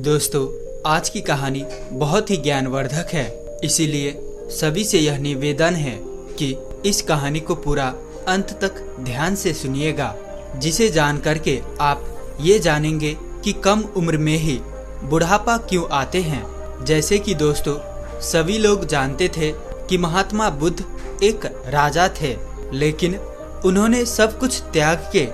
दोस्तों, आज की कहानी बहुत ही ज्ञानवर्धक है, इसीलिए सभी से यह निवेदन है कि इस कहानी को पूरा अंत तक ध्यान से सुनिएगा, जिसे जान करके आप ये जानेंगे कि कम उम्र में ही बुढ़ापा क्यों आते हैं। जैसे कि दोस्तों, सभी लोग जानते थे कि महात्मा बुद्ध एक राजा थे, लेकिन उन्होंने सब कुछ त्याग के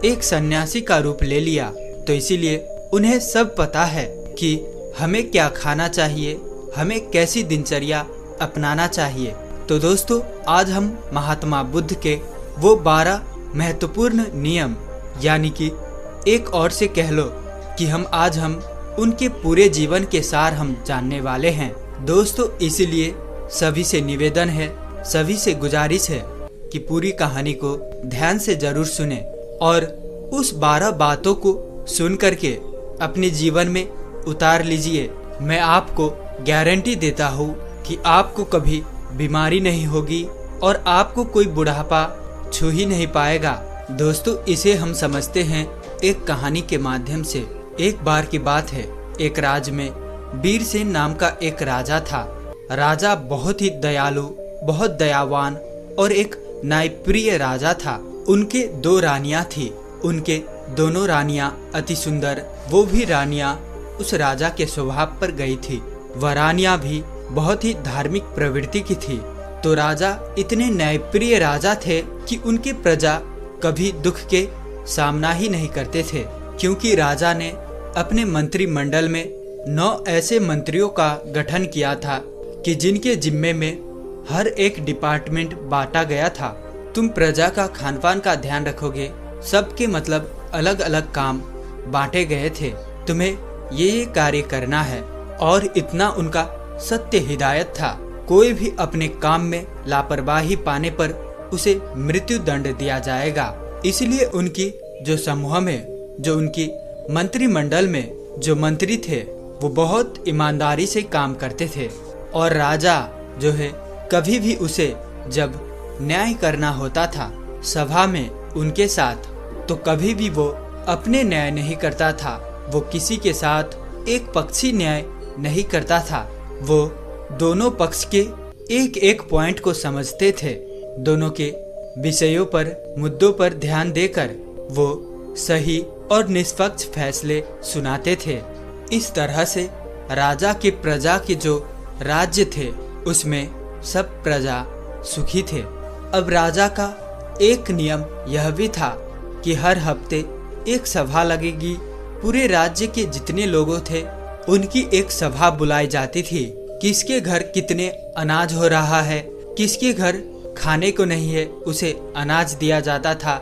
एक सन्यासी का रूप ले लिया। तो इसीलिए उन्हें सब पता है कि हमें क्या खाना चाहिए, हमें कैसी दिनचर्या अपनाना चाहिए। तो दोस्तों, आज हम महात्मा बुद्ध के वो 12 महत्वपूर्ण नियम, यानी कि एक और से कह लो कि आज हम उनके पूरे जीवन के सार हम जानने वाले हैं। दोस्तों, इसीलिए सभी से निवेदन है, सभी से गुजारिश है कि पूरी कहानी को ध्यान से जरूर सुने और उस 12 बातों को सुन करके अपने जीवन में उतार लीजिए। मैं आपको गारंटी देता हूँ कि आपको कभी बीमारी नहीं होगी और आपको कोई बुढ़ापा छू ही नहीं पाएगा। दोस्तों, इसे हम समझते हैं एक कहानी के माध्यम से। एक बार की बात है, एक राज्य में वीरसेन नाम का एक राजा था। राजा बहुत ही दयालु, बहुत दयावान और एक न्यायप्रिय राजा था। उनके 2 रानियां थी। उनके दोनों रानियां अति सुंदर, वो भी रानियां उस राजा के स्वभाव पर गई थी। वह रानियां भी बहुत ही धार्मिक प्रवृत्ति की थी। तो राजा इतने न्यायप्रिय राजा थे कि उनके प्रजा कभी दुख के सामना ही नहीं करते थे, क्योंकि राजा ने अपने मंत्रिमंडल में 9 ऐसे मंत्रियों का गठन किया था कि जिनके जिम्मे में हर एक डिपार्टमेंट बांटा गया था। तुम प्रजा का खान पान का ध्यान रखोगे, सबके मतलब अलग अलग काम बांटे गए थे। तुम्हें ये कार्य करना है, और इतना उनका सत्य हिदायत था। कोई भी अपने काम में लापरवाही पाने पर उसे मृत्यु दंड दिया जाएगा। इसलिए उनकी जो समूह में, जो उनकी मंत्रिमंडल में जो मंत्री थे, वो बहुत ईमानदारी से काम करते थे। और राजा जो है, कभी भी उसे जब न्याय करना होता था सभा में उनके साथ, तो कभी भी वो अपने न्याय नहीं करता था। वो किसी के साथ एक पक्षी न्याय नहीं करता था। वो दोनों पक्ष के एक एक पॉइंट को समझते थे। दोनों के विषयों पर, मुद्दों पर ध्यान देकर वो सही और निष्पक्ष फैसले सुनाते थे। इस तरह से राजा के प्रजा के जो राज्य थे, उसमें सब प्रजा सुखी थे। अब राजा का एक नियम यह भी था कि हर हफ्ते एक सभा लगेगी। पूरे राज्य के जितने लोगों थे, उनकी एक सभा बुलाई जाती थी। किसके घर कितने अनाज हो रहा है, किसके घर खाने को नहीं है, उसे अनाज दिया जाता था।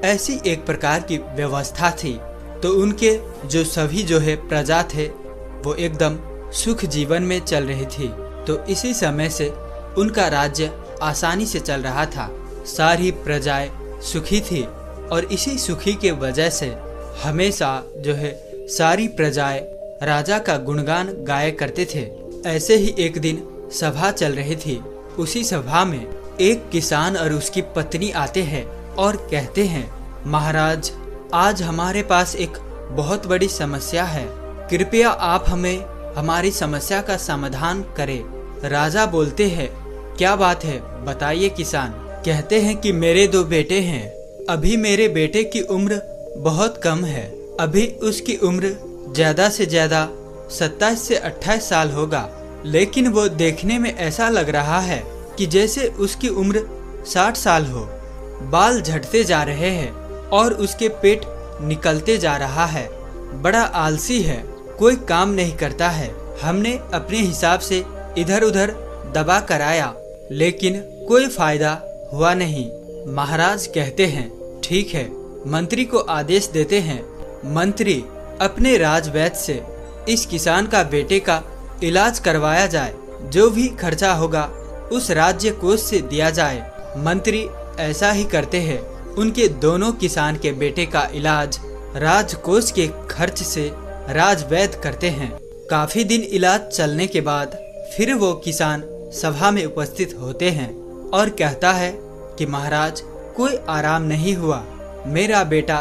ऐसी एक प्रकार की व्यवस्था थी। तो उनके जो सभी जो है प्रजा थे, वो एकदम सुख जीवन में चल रही थी। तो इसी समय से उनका राज्य आसानी से चल रहा था। सारी प्रजाएं सुखी थी, और इसी सुखी के वजह से हमेशा जो है सारी प्रजाएं राजा का गुणगान गाया करते थे। ऐसे ही एक दिन सभा चल रही थी। उसी सभा में एक किसान और उसकी पत्नी आते हैं और कहते हैं, महाराज, आज हमारे पास एक बहुत बड़ी समस्या है। कृपया आप हमें हमारी समस्या का समाधान करें। राजा बोलते हैं, क्या बात है, बताइए किसान। कहते हैं कि मेरे 2 बेटे हैं। अभी मेरे बेटे की उम्र बहुत कम है। अभी उसकी उम्र ज्यादा से ज्यादा 27 से 28 साल होगा, लेकिन वो देखने में ऐसा लग रहा है कि जैसे उसकी उम्र 60 साल हो। बाल झड़ते जा रहे हैं और उसके पेट निकलते जा रहा है। बड़ा आलसी है, कोई काम नहीं करता है। हमने अपने हिसाब से इधर उधर दबा कराया, लेकिन कोई फायदा हुआ नहीं। महाराज कहते हैं, ठीक है, मंत्री को आदेश देते हैं। मंत्री अपने राजवैद्य से इस किसान का बेटे का इलाज करवाया जाए। जो भी खर्चा होगा उस राज्य कोष से दिया जाए। मंत्री ऐसा ही करते हैं। उनके दोनों किसान के बेटे का इलाज राजकोष के खर्च से राजवैद्य करते हैं। काफी दिन इलाज चलने के बाद फिर वो किसान सभा में उपस्थित होते हैं और कहता है कि महाराज, कोई आराम नहीं हुआ। मेरा बेटा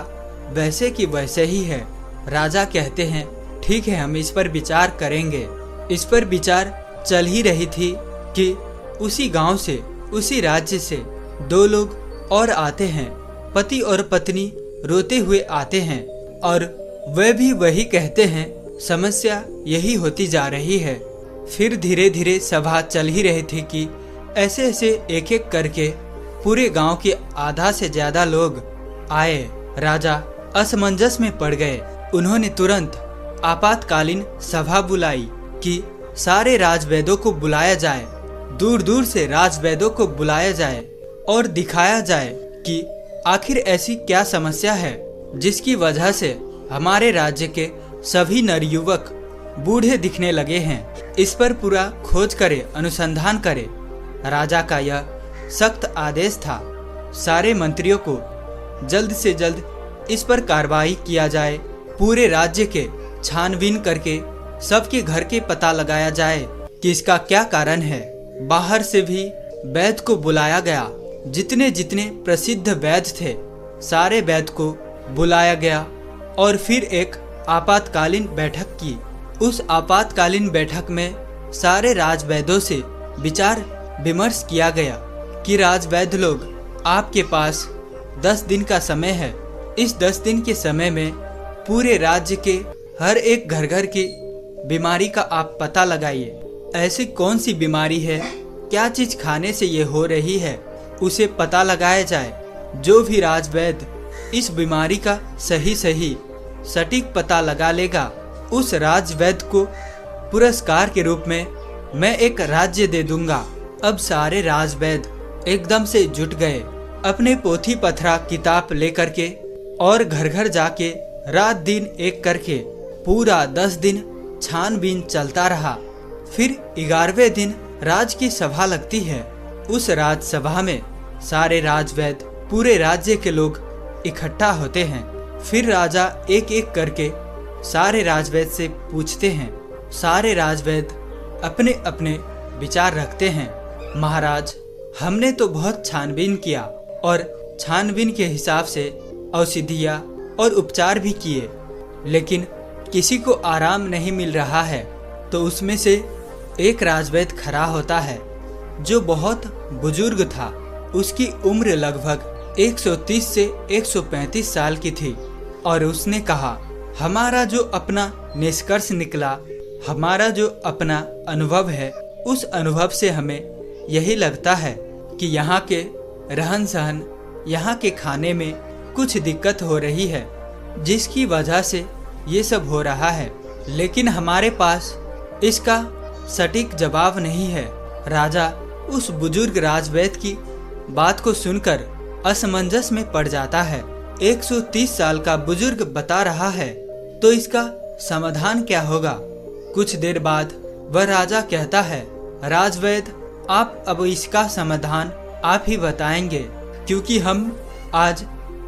वैसे की वैसे ही है। राजा कहते हैं, ठीक है, हम इस पर विचार करेंगे। इस पर विचार चल ही रही थी कि उसी गांव से, उसी राज्य से 2 लोग और आते हैं। पति और पत्नी रोते हुए आते हैं और वे भी वही कहते हैं, समस्या यही होती जा रही है। फिर धीरे धीरे सभा चल ही रही थी कि ऐसे ऐसे एक एक करके पूरे गांव के आधा से ज्यादा लोग आए। राजा असमंजस में पड़ गए। उन्होंने तुरंत आपातकालीन सभा बुलाई कि सारे राजवैद्यों को बुलाया जाए, दूर दूर से राजवैद्यों को बुलाया जाए और दिखाया जाए कि आखिर ऐसी क्या समस्या है जिसकी वजह से हमारे राज्य के सभी नवयुवक बूढ़े दिखने लगे हैं। इस पर पूरा खोज करे, अनुसंधान करे। राजा का यह सख्त आदेश था। सारे मंत्रियों को जल्द से जल्द इस पर कार्रवाई किया जाए। पूरे राज्य के छानबीन करके सबके घर के पता लगाया जाए कि इसका क्या कारण है। बाहर से भी वैद्य को बुलाया गया। जितने जितने प्रसिद्ध वैद्य थे सारे वैद्य को बुलाया गया और फिर एक आपातकालीन बैठक की। उस आपातकालीन बैठक में सारे राजवैद्यों से विचार विमर्श किया गया कि राजवैद्य लोग, आपके पास 10 दिन का समय है। इस 10 दिन के समय में पूरे राज्य के हर एक घर घर की बीमारी का आप पता लगाइए। ऐसी कौन सी बीमारी है, क्या चीज खाने से ये हो रही है, उसे पता लगाया जाए। जो भी राजवैद्य इस बीमारी का सही सटीक पता लगा लेगा, उस राजवैद्य को पुरस्कार के रूप में मैं एक राज्य दे दूंगा। अब सारे राजवैद्य एकदम से जुट गए, अपने पोथी पथरा किताब लेकर के, और घर घर जाके रात दिन एक करके पूरा 10 दिन छानबीन चलता रहा। फिर 11वें दिन राज की सभा लगती है। उस राजसभा में सारे राजवैद्य, पूरे राज्य के लोग इकट्ठा होते हैं। फिर राजा एक एक करके सारे राजवैद्य से पूछते हैं। सारे राजवैद्य अपने अपने विचार रखते हैं। महाराज, हमने तो बहुत छानबीन किया और छानबीन के हिसाब से औषधियाँ और उपचार भी किए, लेकिन किसी को आराम नहीं मिल रहा है। तो उसमें से एक राजवैद्य खड़ा होता है जो बहुत बुजुर्ग था। उसकी उम्र लगभग 130 से 135 साल की थी और उसने कहा, हमारा जो अपना निष्कर्ष निकला, हमारा जो अपना अनुभव है, उस अनुभव से हमें यही लगता है कि यहाँ के रहन सहन, यहाँ के खाने में कुछ दिक्कत हो रही है, जिसकी वजह से ये सब हो रहा है। लेकिन हमारे पास इसका सटीक जवाब नहीं है। राजा उस बुजुर्ग राजवैद्य की बात को सुनकर असमंजस में पड़ जाता है। 130 साल का बुजुर्ग बता रहा है तो इसका समाधान क्या होगा। कुछ देर बाद वह राजा कहता है, राजवैद्य, आप अब इसका समाधान आप ही बताएंगे, क्योंकि हम आज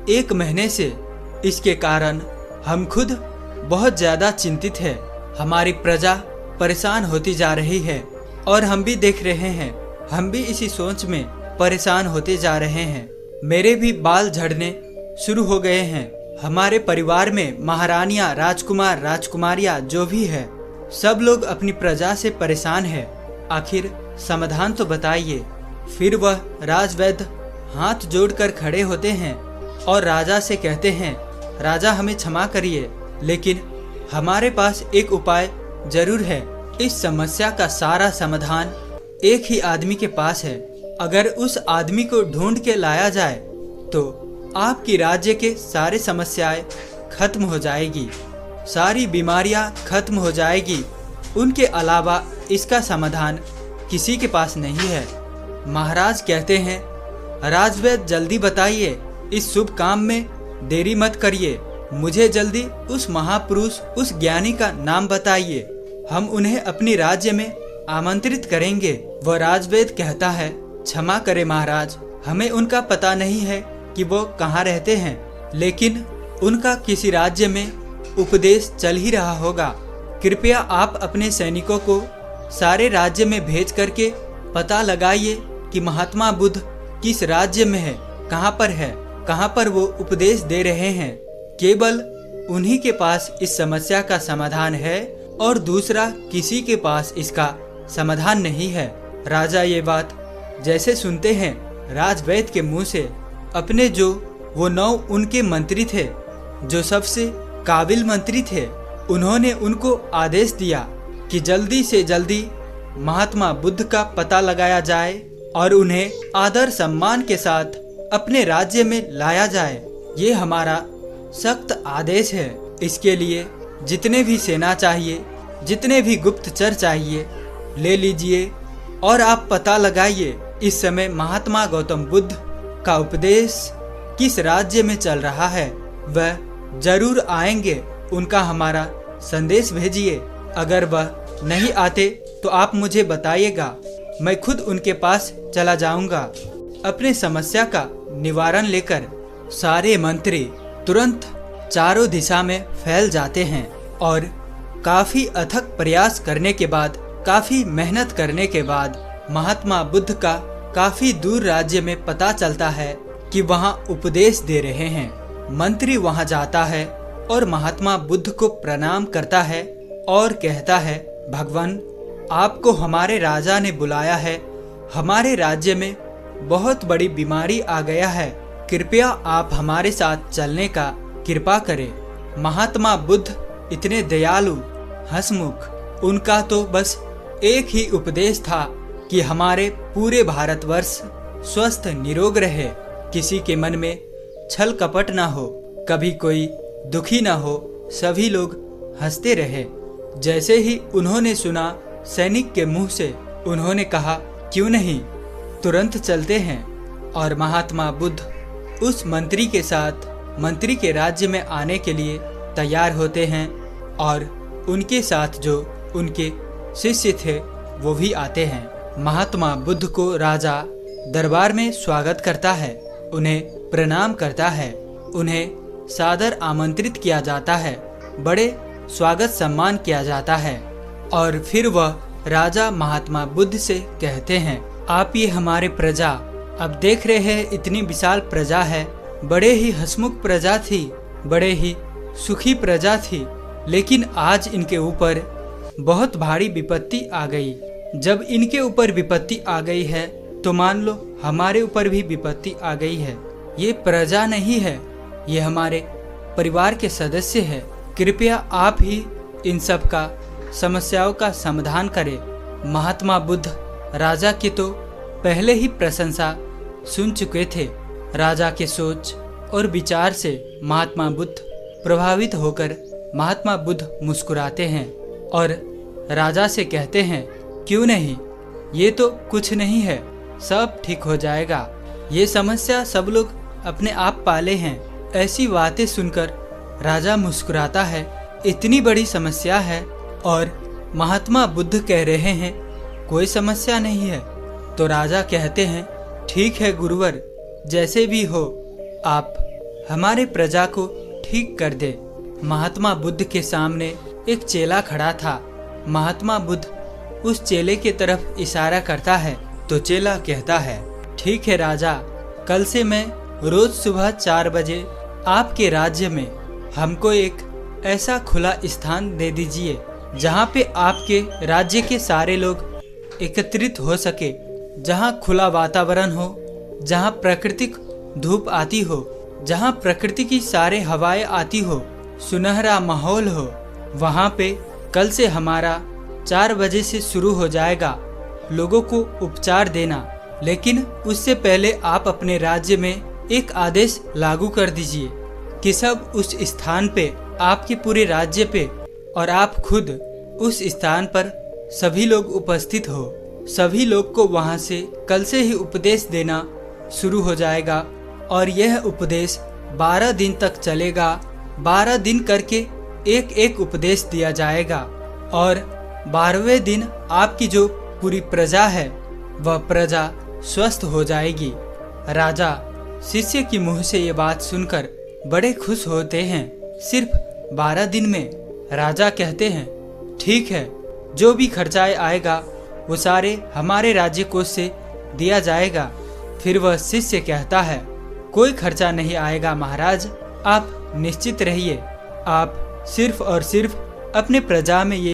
1 महीने से इसके कारण हम खुद बहुत ज्यादा चिंतित है। हमारी प्रजा परेशान होती जा रही है और हम भी देख रहे हैं, हम भी इसी सोच में परेशान होते जा रहे हैं। मेरे भी बाल झड़ने शुरू हो गए हैं। हमारे परिवार में महारानियां, राजकुमार, राजकुमारियां जो भी है, सब लोग अपनी प्रजा से परेशान है। आखिर समाधान तो बताइए। फिर वह राजवैद्य हाथ जोड़कर खड़े होते हैं और राजा से कहते हैं, राजा हमें क्षमा करिए, लेकिन हमारे पास एक उपाय जरूर है। इस समस्या का सारा समाधान एक ही आदमी के पास है। अगर उस आदमी को ढूंढ के लाया जाए तो आपकी राज्य के सारे समस्याएं खत्म हो जाएगी, सारी बीमारियां खत्म हो जाएगी। उनके अलावा इसका समाधान किसी के पास नहीं है। महाराज कहते हैं, राजवैद्य जल्दी बताइए, इस शुभ काम में देरी मत करिए। मुझे जल्दी उस महापुरुष, उस ज्ञानी का नाम बताइए, हम उन्हें अपनी राज्य में आमंत्रित करेंगे। वह राजवैद्य कहता है, क्षमा करें महाराज, हमें उनका पता नहीं है कि वो कहाँ रहते हैं, लेकिन उनका किसी राज्य में उपदेश चल ही रहा होगा। कृपया आप अपने सैनिकों को सारे राज्य में भेज करके पता लगाइए कि महात्मा बुद्ध किस राज्य में है, कहाँ पर वो उपदेश दे रहे हैं। केवल उन्हीं के पास इस समस्या का समाधान है और दूसरा किसी के पास इसका समाधान नहीं है। राजा ये बात जैसे सुनते हैं राजवैद्य के मुंह से, अपने जो वो 9 उनके मंत्री थे जो सबसे काबिल मंत्री थे, उन्होंने उनको आदेश दिया कि जल्दी से जल्दी महात्मा बुद्ध का पता लगाया जाए और उन्हें आदर सम्मान के साथ अपने राज्य में लाया जाए। ये हमारा सख्त आदेश है। इसके लिए जितने भी सेना चाहिए, जितने भी गुप्तचर चाहिए, ले लीजिए और आप पता लगाइए इस समय महात्मा गौतम बुद्ध का उपदेश किस राज्य में चल रहा है। वह जरूर आएंगे, उनका हमारा संदेश भेजिए। अगर वह नहीं आते तो आप मुझे बताइएगा, मैं खुद उनके पास चला जाऊंगा। अपने समस्या का निवारण लेकर सारे मंत्री तुरंत चारों दिशा में फैल जाते हैं और काफी अथक प्रयास करने के बाद, काफी मेहनत करने के बाद महात्मा बुद्ध का काफी दूर राज्य में पता चलता है कि वहां उपदेश दे रहे हैं। मंत्री वहां जाता है और महात्मा बुद्ध को प्रणाम करता है और कहता है, भगवान, आपको हमारे राजा ने बुलाया है। हमारे राज्य में बहुत बड़ी बीमारी आ गया है, कृपया आप हमारे साथ चलने का कृपा करें। महात्मा बुद्ध इतने दयालु, हंसमुख, उनका तो बस एक ही उपदेश था कि हमारे पूरे भारतवर्ष स्वस्थ निरोग रहे, किसी के मन में छल कपट ना हो, कभी कोई दुखी ना हो, सभी लोग हंसते रहे। जैसे ही उन्होंने सुना सैनिक के मुंह से, उन्होंने कहा, क्यों नहीं, तुरंत चलते हैं। और महात्मा बुद्ध उस मंत्री के साथ मंत्री के राज्य में आने के लिए तैयार होते हैं और उनके साथ जो उनके शिष्य थे वो भी आते हैं। महात्मा बुद्ध को राजा दरबार में स्वागत करता है, उन्हें प्रणाम करता है, उन्हें सादर आमंत्रित किया जाता है, बड़े स्वागत सम्मान किया जाता है। और फिर वह राजा महात्मा बुद्ध से कहते हैं, आप ये हमारे प्रजा, अब देख रहे हैं इतनी विशाल प्रजा है, बड़े ही हंसमुख प्रजा थी, बड़े ही सुखी प्रजा थी, लेकिन आज इनके ऊपर बहुत भारी विपत्ति आ गई। जब इनके ऊपर विपत्ति आ गई है तो मान लो हमारे ऊपर भी विपत्ति आ गई है। ये प्रजा नहीं है, ये हमारे परिवार के सदस्य है। कृपया आप ही इन सब का समस्याओं का समाधान करें। महात्मा बुद्ध राजा की तो पहले ही प्रशंसा सुन चुके थे। राजा के सोच और विचार से महात्मा बुद्ध प्रभावित होकर महात्मा बुद्ध मुस्कुराते हैं और राजा से कहते हैं, क्यों नहीं, ये तो कुछ नहीं है, सब ठीक हो जाएगा, ये समस्या सब लोग अपने आप पाले हैं। ऐसी बातें सुनकर राजा मुस्कुराता है, इतनी बड़ी समस्या है और महात्मा बुद्ध कह रहे हैं कोई समस्या नहीं है। तो राजा कहते हैं, ठीक है गुरुवर, जैसे भी हो आप हमारे प्रजा को ठीक कर दे। महात्मा बुद्ध के सामने एक चेला खड़ा था। महात्मा बुद्ध उस चेले के तरफ इशारा करता है तो चेला कहता है, ठीक है राजा, कल से मैं रोज सुबह 4 बजे आपके राज्य में हमको एक ऐसा खुला स्थान दे दीजिए जहाँ पे आपके राज्य के सारे लोग एकत्रित हो सके, जहाँ खुला वातावरण हो, जहाँ प्राकृतिक धूप आती हो, जहाँ प्रकृति की सारे हवाएं आती हो, सुनहरा माहौल हो। वहाँ पे कल से हमारा 4 बजे से शुरू हो जाएगा लोगों को उपचार देना, लेकिन उससे पहले आप अपने राज्य में एक आदेश लागू कर दीजिए कि सब उस स्थान पे, आपके पूरे राज्य पे और आप खुद उस स्थान पर सभी लोग उपस्थित हो। सभी लोग को वहाँ से कल से ही उपदेश देना शुरू हो जाएगा और यह उपदेश 12 दिन तक चलेगा। 12 दिन करके एक एक उपदेश दिया जाएगा और 12वें दिन आपकी जो पूरी प्रजा है वह प्रजा स्वस्थ हो जाएगी। राजा शिष्य की मुंह से ये बात सुनकर बड़े खुश होते हैं। सिर्फ 12 दिन में राजा कहते हैं, ठीक है, जो भी खर्चाए आएगा वो सारे हमारे राज्य कोष से दिया जाएगा। फिर वह शिष्य कहता है, कोई खर्चा नहीं आएगा महाराज, आप निश्चित रहिए, आप सिर्फ और सिर्फ अपने प्रजा में ये